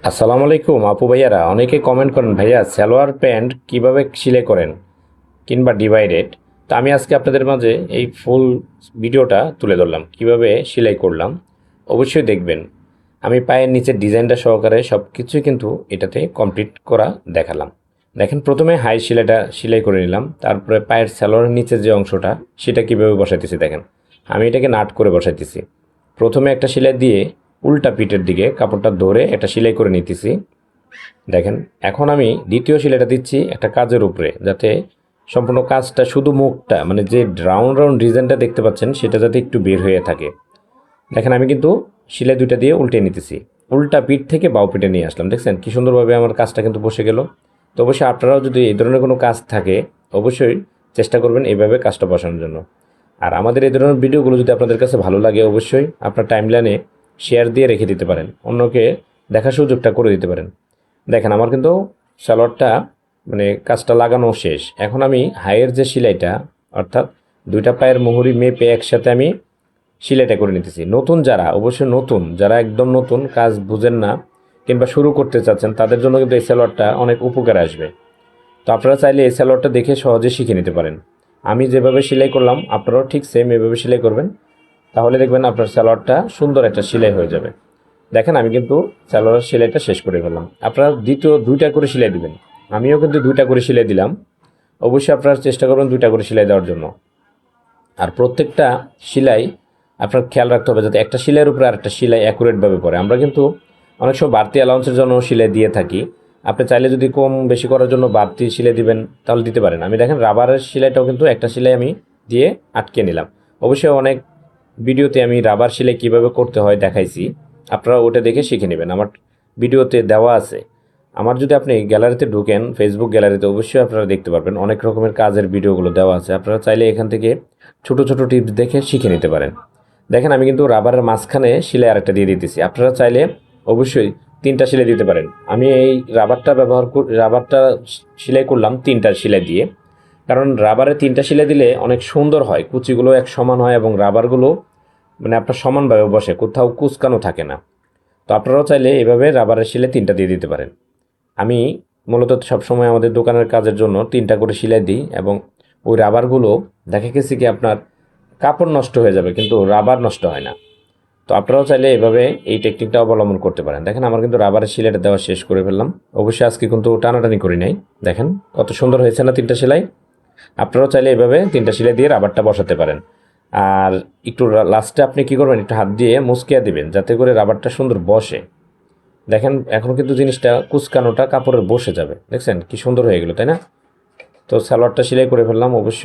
আসসালামু আলাইকুম আপু ভাইয়ারা, অনেকে কমেন্ট করেন ভাইয়া সালোয়ার প্যান্ট কিভাবে সেলাই করেন কিংবা ডিভাইডেড। তো আমি আজকে আপনাদের মাঝে এই ফুল ভিডিওটা তুলে ধরলাম কিভাবে সেলাই করলাম। অবশ্যই দেখবেন, আমি পায়ের নিচের ডিজাইনটা সহকারে সব কিছুই কিন্তু এটাতে কমপ্লিট করা দেখালাম। দেখেন, প্রথমে হাই সেলাইটা সেলাই করে নিলাম, তারপরে পায়ের সালোয়ারের নিচের যে অংশটা সেটা কিভাবে বসাইতেছি দেখেন। আমি এটাকে নাট করে বসাইতেছি। প্রথমে একটা সেলাই দিয়ে উল্টা পিঠের দিকে কাপড়টা ধরে একটা সেলাই করে নিতেছি। দেখেন, এখন আমি দ্বিতীয় সেলাইটা দিচ্ছি একটা কাজের উপরে, যাতে সম্পূর্ণ কাজটা শুধু মুখটা মানে যে রাউন্ড রাউন্ড ডিজাইনটা দেখতে পাচ্ছেন সেটা যাতে একটু বের হয়ে থাকে। দেখেন, আমি কিন্তু সেলাই দুইটা দিয়ে উল্টে নিতেছি, উল্টা পিঠ থেকে বাউ পিঠে নিয়ে আসলাম। দেখছেন কি সুন্দরভাবে আমার কাজটা কিন্তু বসে গেল। তো অবশ্যই আপনারাও যদি এই ধরনের কোনো কাজ থাকে অবশ্যই চেষ্টা করবেন এইভাবে কাজটা বসানোর জন্য। আর আমাদের এই ধরনের ভিডিওগুলো যদি আপনাদের কাছে ভালো লাগে অবশ্যই আপনার টাইমলাইনে শেয়ার দিয়ে রেখে দিতে পারেন, অন্যকে দেখার সুযোগটা করে দিতে পারেন। দেখেন, আমার কিন্তু সালোয়ারটা মানে কাজটা লাগানো শেষ। এখন আমি হাইয়ের যে সেলাইটা, অর্থাৎ দুইটা পায়ের মুহুরি মেপে একসাথে আমি সেলাইটা করে নিতেছি। নতুন যারা, অবশ্যই নতুন যারা একদম নতুন কাজ বুঝেন না কিংবা শুরু করতে চাচ্ছেন তাদের জন্য কিন্তু এই সালোয়ারটা অনেক উপকার আসবে। তো আপনারা চাইলে এই সালোয়ারটা দেখে সহজে শিখে নিতে পারেন। আমি যেভাবে সেলাই করলাম আপনারাও ঠিক সেম এভাবে সেলাই করবেন, তাহলে দেখবেন আপনার সালোয়ারটা সুন্দর একটা সেলাই হয়ে যাবে। দেখেন, আমি কিন্তু সালোয়ারের সেলাইটা শেষ করে ফেললাম। আপনারা দ্বিতীয় দুইটা করে সেলাই দিবেন, আমিও কিন্তু দুইটা করে সেলাই দিলাম। অবশ্যই আপনারা চেষ্টা করবেন দুইটা করে সেলাই দেওয়ার জন্য। আর প্রত্যেকটা সেলাই আপনার খেয়াল রাখতে হবে যাতে একটা সেলাইয়ের উপরে আরেকটা সেলাই অ্যাকুরেটভাবে পড়ে। আমরা কিন্তু অনেক সময় বাড়তি অ্যালাউন্সের জন্য সেলাই দিয়ে থাকি। আপনি চাইলে যদি কম বেশি করার জন্য বাড়তি সেলাই দিবেন তাহলে দিতে পারেন। আমি দেখেন রাবারের সেলাইটাও কিন্তু একটা সেলাই আমি দিয়ে আটকে নিলাম। অবশ্যই অনেক ভিডিওতে আমি রাবার সেলাই কীভাবে করতে হয় দেখাইছি, আপনারা ওটা দেখে শিখে নেবেন, আমার ভিডিওতে দেওয়া আছে। আমার যদি আপনি গ্যালারিতে ঢুকেন, ফেসবুক গ্যালারিতে, অবশ্যই আপনারা দেখতে পারবেন অনেক রকমের কাজের ভিডিওগুলো দেওয়া আছে। আপনারা চাইলে এখান থেকে ছোট ছোট টিপস দেখে শিখে নিতে পারেন। দেখেন, আমি কিন্তু রাবারের মাঝখানে সেলাই আরেকটা দিয়ে দিতেছি। আপনারা চাইলে অবশ্যই তিনটা সেলাই দিতে পারেন। আমি এই রাবারটা সেলাই করলাম তিনটা সেলাই দিয়ে, কারণ রাবারে তিনটা সেলাই দিলে অনেক সুন্দর হয়, কুচিগুলো এক সমান হয় এবং রাবারগুলো মানে আপনার সমানভাবে বসে, কোথাও কুচকানো থাকে না। তো আপনারাও চাইলে এভাবে রাবারের সেলাই তিনটা দিয়ে দিতে পারেন। আমি মূলত সবসময় আমাদের দোকানের কাজের জন্য তিনটা করে সেলাই দিই, এবং ওই রাবারগুলো দেখা গেছে কি আপনার কাপড় নষ্ট হয়ে যাবে কিন্তু রাবার নষ্ট হয় না। তো আপনারাও চাইলে এভাবে এই টেকনিকটা অবলম্বন করতে পারেন। দেখেন, আমার কিন্তু রাবারের সেলাইটা দেওয়া শেষ করে ফেললাম। অবশ্যই আজকে কিন্তু টানাটানি করি নাই। দেখেন কত সুন্দর হয়েছে না তিনটা সেলাই। আপনারাও চাইলে এভাবে তিনটা সেলাই দিয়ে রাবারটা বসাতে পারেন। আর একটু লাস্টে আপনি কী করবেন, একটু হাত দিয়ে মুচকিয়ে দিবেন যাতে করে রাবারটা সুন্দর বসে। দেখেন, এখন কিন্তু জিনিসটা কুচকানোটা কাপড়ের বসে যাবে। দেখছেন কি সুন্দর হয়ে গেলো, তাই না? তো সালোয়ারটা সেলাই করে ফেললাম অবশ্যই।